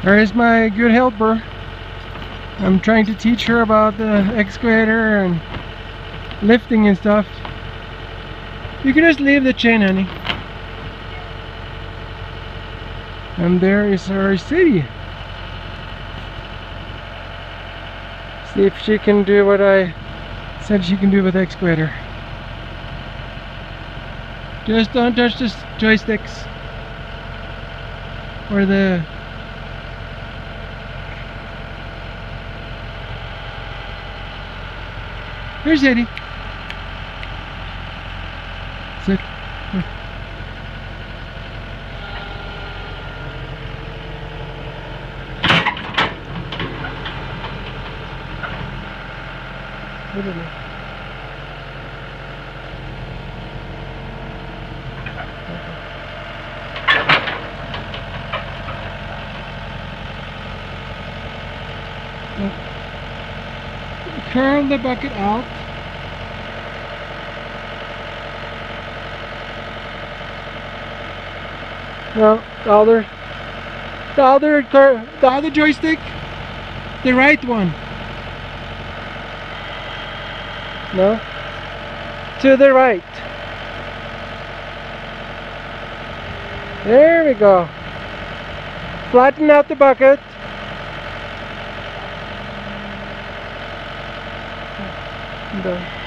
There is my good helper. I'm trying to teach her about the excavator and lifting and stuff. You can just leave the chain, honey. And there is our city. See if she can do what I said she can do with the excavator. Just don't touch the joysticks or the Here's Eddie. Sit. Curl the bucket out. No, the other joystick, the right one. No, to the right. There we go. Flatten out the bucket. Done.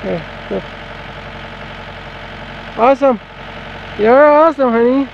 Okay, good. Awesome. You're awesome, honey.